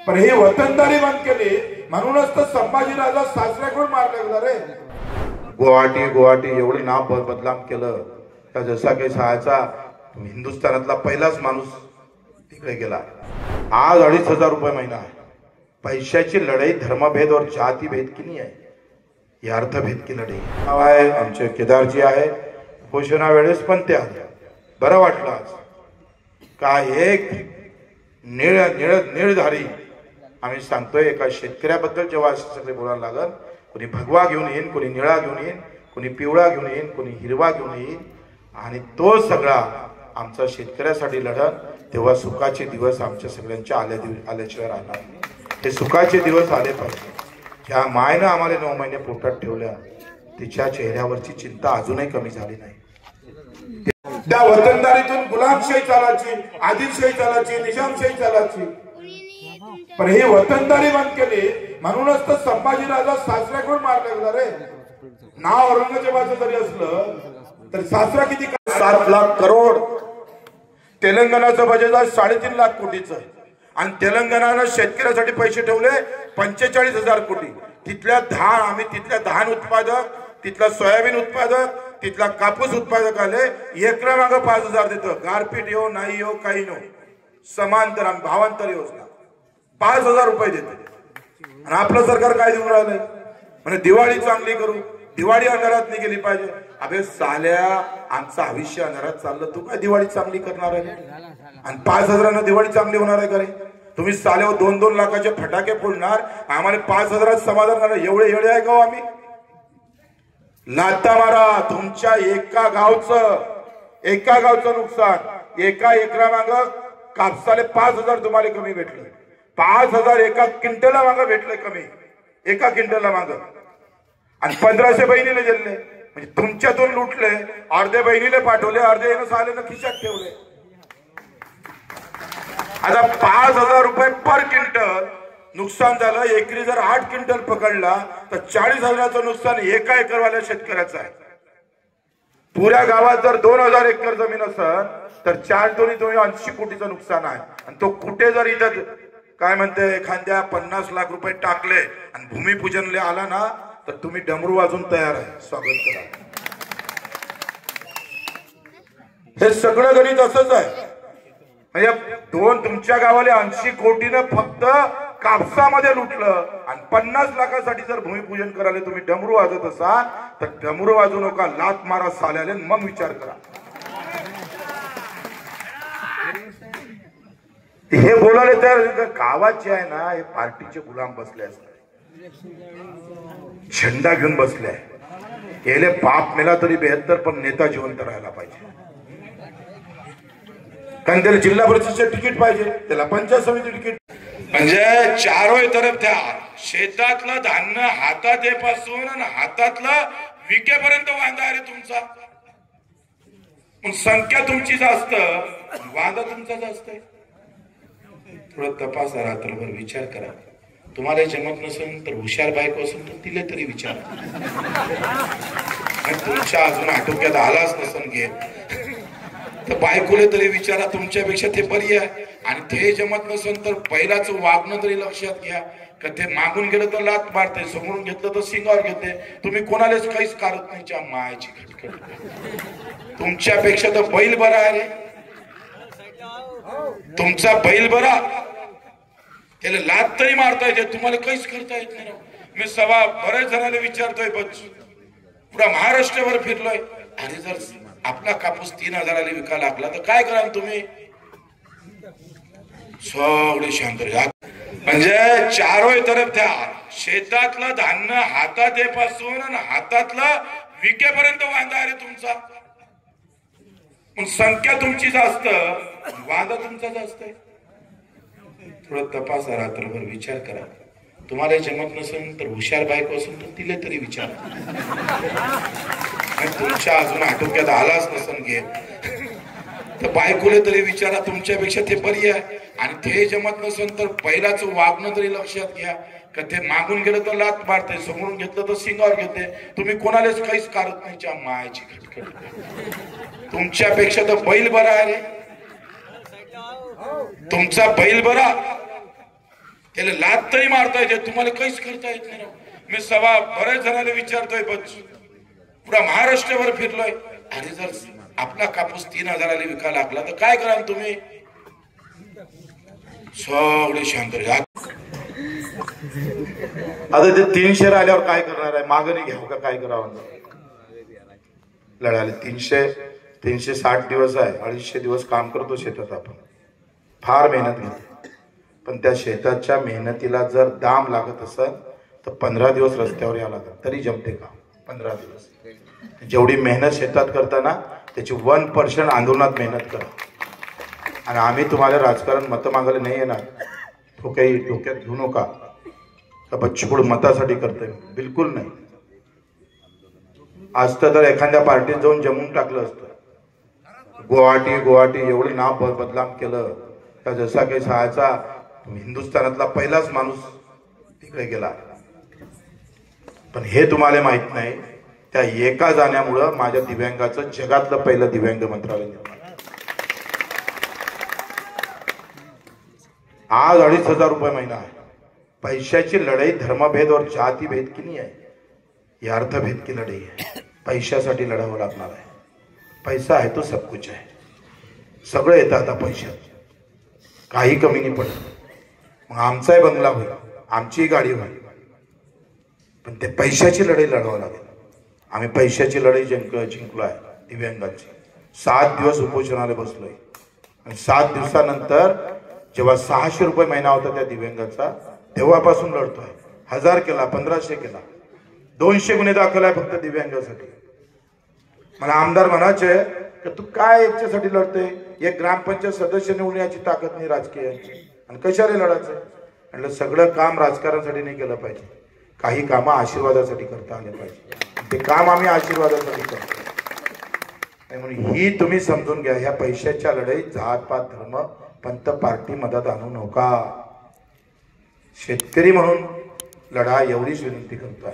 पण हे वतनदारी बंद केली म्हणूनच तर संभाजीराजा सासऱ्याकडून मारला गेला रे। गुवाहाटी एवढं नाव बदनाम केलं का जसा काही सहायचा हिंदुस्थानातला पहिलाच माणूस तिकडे गेला। आज 2,500 रुपये महिना आहे। पैशाची लढाई धर्मभेद और जाती भेद की नहीं है, ये अर्थभेद की लढाई आहे। आमचे केदारजी आहे, घोषणा वेळेस पण ते आले, बरं वाटलं आज का एक निर्धारी आम्ही सांगतोय एका शेतकऱ्याबद्दल जेव्हा सगळे बोलायला लागल, कोणी भगवा घेऊन येईन, कोणी निळा घेऊन येईन, कोणी पिवळा घेऊन येईन, कोणी हिरवा घेऊन येईन आणि तो सगळा आमचा शेतकऱ्यासाठी लढत, तेव्हा सुखाचे दिवस आमच्या सगळ्यांच्या आल्याशिवाय राहणार। हे सुखाचे दिवस आले पाहिजे। ज्या मायनं आम्हाला 9 महिने पोटात ठेवल्या तिच्या चेहऱ्यावरची चिंता अजूनही कमी झाली नाही। त्या वतनदारीतून गुलामशाही चालायची, आदिलशाही चालायची, निजामशाही चालायची, पण हे वतनदारी बंद केली म्हणूनच तर संभाजीराजा सासऱ्याकडून मारला गेला रे। नाव औरंगजेबाचं जरी असलं तर सासरा किती 7 लाख करोड। तेलंगणाचं बजेट आहे 3.5 लाख कोटीचं आणि तेलंगणानं शेतकऱ्यासाठी पैसे ठेवले 45,000 कोटी। तिथल्या धान उत्पादक, तिथला सोयाबीन उत्पादक, तिथला कापूस उत्पादक आले एकरा मागे 5,000 देतो। गारपीट येऊ नाही येऊ काही नो, समांतर भावांतर योजना 5,000 रुपये देतो। आणि आपलं सरकार काय देऊन राहिलंय, म्हणजे दिवाळी चांगली करू, दिवाळी अंधारात नाही गेली पाहिजे। अबे साल्या, आमचं आयुष्य अंधारात चाललं, तू काय दिवाळी चांगली करणार आहे? आणि 5,000 दिवाळी चांगली होणार आहे का रे? तुम्ही साल्यावर 2-2 लाखाचे फटाके फोडणार, आम्हाला 5,000 समाधान करणार, एवढे येडे आहे का आम्ही? लाथा मारा, तुमच्या एका गावचं नुकसान, एका एकरा माग कापसाले 5,000 तुम्हाला कमी भेटले, 5,000 एका क्विंटला माग भेटले कमी, एका क्विंटला माग। आणि 1,500 बहिणीला दिले, म्हणजे तुमच्यातून लुटले, अर्धे बहिणीला पाठवले, अर्धे येणं सालेनं खिशात ठेवले। आता 5,000 रुपये पर क्विंटल नुकसान झालं। एकरी जर 8 क्विंटल पकडला तर 40,000चं नुकसान एका एकरवाल्या शेतकऱ्याचं आहे। पुऱ्या गावात जर 2,000 एकर जमीन असेल तर 4-2 80 कोटीचं नुकसान आहे। आणि तो कुठे जर इथं काय म्हणते एखाद्या 50 लाख रुपये टाकले आणि भूमिपूजनले आला ना तर तुम्ही डमरू वाजून तयार आहे, स्वागत करा। हे सगळं गणित असंच आहे। म्हणजे तुमच्या गावाला 80 कोटीनं फक्त कापसामध्ये लुटलं आणि 50 लाखासाठी जर भूमिपूजन करायला तुम्ही डमरू वाजत असाल तर डमरू वाजू नका, लात मारा साल्याले, मग विचार करा। हे बोलायला तर गावात जे आहे ना, हे पार्टीचे गुलाम बसले असतात, झेंडा घेऊन बसले, याले बाप मेला तरी 72 पण नेता जिवंत राहायला पाहिजे। कारण त्याला जिल्हा परिषदेचे तिकीट पाहिजे, त्याला पंचायत समिती तिकीट, म्हणजे चारोय तरफ त्या शेतातलं धान्य हातात येपासून आणि हातातलं विकेपर्यंत वांदा आहे तुमचा। पण संख्या तुमची जास्त, वांदा तुमचा जास्त आहे। थोडं तपासा, रात्रभर विचार करा। तुम्हाला जमत नसेल तर हुशार बायको असेल तर तिला तरी विचारा। तुमच्या अजून आटोक्यात आलाच नसेल घे तर बायकोले तरी विचारा, तुमच्यापेक्षा ते बरी आहे। आणि ते जमत नसेल तर पहिलाच वागणं तरी लक्षात घ्या का ते मागून गेलं तर लात मारते, समोरून घेतलं तर सिंगावर घेते, तुम्ही कोणालाच काहीच करत नाही। च्या मायाची खटखट, तुमच्यापेक्षा तर बैल बरा आहे रे, तुमचा बैल बरा, त्याला लात तरी मारता येते, तुम्हाला काहीच करता येत नाही। मी बऱ्याच जणांना विचारतोय, पुरा महाराष्ट्रभर फिरलोय, अरे जर आपला कापूस 3,000ला विका लागला तर काय कराल तुम्ही? सगळे शांत राहा। म्हणजे चारोय तरफ त्या शेतातलं धान्य हातात येपासून आणि हातातलं विकेपर्यंत वांदा आहे तुमचा। पण संख्या तुमची जास्त, वांदा तुमचा जास्त आहे। थोडं तपासा, रात्रभर विचार करा। तुम्हाला जमत नसेल तर हुशार बायको असेल तर तिला तरी विचारा। तुमच्या अजून आटोक्यात आलाच नसेल घे तर बायकोले तरी विचारा, तुमच्यापेक्षा ते बरी आहे। आणि ते जमत नसेल तर पहिलाच वागणं तरी लक्षात घ्या का ते मागून गेलं तर लात मारते, समोरून घेतलं तर सिंगावर घेते, तुम्ही कोणालाच काहीच करत नाही। च्या मायाची खटखट, तुमच्यापेक्षा तर बैल बरा आहे रे, तुमचा बैल बरा, त्याला लात तरी मारता येते, तुम्हाला काहीच करता येत नाही. मी सभा बऱ्याच जणांना विचारतोय, बस पुरा महाराष्ट्रभर फिरलोय. अरे जर आपला कापूस 3000 विकायला लागला तर काय कराल तुम्ही? सगळे शांत. आता ते 300 आल्यावर काय करणार आहे? मागणी घ्यावं का काय करावं? लढायला 360 दिवस आहे, 250 दिवस काम करतो शेतात. आपण फार मेहनत घेतो, पण त्या शेताच्या मेहनतीला जर दाम लागत असेल तर 15 दिवस रस्त्यावर यावं लागत तरी जमते का? 15 दिवस. जेवढी मेहनत शेतात करताना त्याची 1% आंदोलनात मेहनत करा. आणि आम्ही तुम्हाला राजकारण मतं मागायला नाही येणार, तो काही डोक्यात घेऊ नका. बच्चूकडून मतासाठी करतोय, बिलकुल नाही. आज तर एखाद्या पार्टीत जाऊन जमून टाकलं असतं. गुवाहाटी एवढं नाव बदनाम केलं का जसा काही सहायचा हिंदुस्थानातला पहिलाच माणूस तिकडे गेला. पण हे तुम्हाला माहित नाही, त्या एका जाण्यामुळं माझ्या दिव्यांगाचं जगातलं पहिलं दिव्यांग मंत्रालय निर्माण. आज 2500 रुपये महिना आहे. पैशाची लढाई धर्मभेद और जातीभेद की नहीं है, ये अर्थभेद की लढाई आहे. पैशासाठी लढावं लागणार आहे. पैसा आहे तो सब कुछ आहे. सगळं येतं आता पैशात, काही कमी नाही पडत. मग आमचाही बंगला होईल, आमची गाडी होईल, पण ते पैशाची लढाई लढावं लागेल. आम्ही पैशाची लढाई जिंकलो आहे दिव्यांगांची. 7 दिवस उपोषणाला बसलोय आणि 7 दिवसानंतर जेव्हा 600 रुपये महिना होता त्या दिव्यांगाचा, तेव्हापासून लढतोय. 1000 केला, 1500 केला, 200 गुन्हे दाखल आहे फक्त दिव्यांगासाठी. मला आमदार म्हणायचे की तू काय याच्यासाठी लढतोय? एक ग्रामपंचायत सदस्य निवडून याची ताकद नाही राजकीयांची, आणि कशाला लढायचं? म्हटलं सगळं काम राजकारणासाठी नाही केलं पाहिजे, काही कामं आशीर्वादासाठी करता आले पाहिजे. ते काम आम्ही आशीर्वादासाठी करतो. म्हणून ही तुम्ही समजून घ्या, ह्या पैशाच्या लढाईत जातपात धर्म पंथ पार्टी मदत आणू नका. शेतकरी म्हणून लढा, एवढीच विनंती करतोय.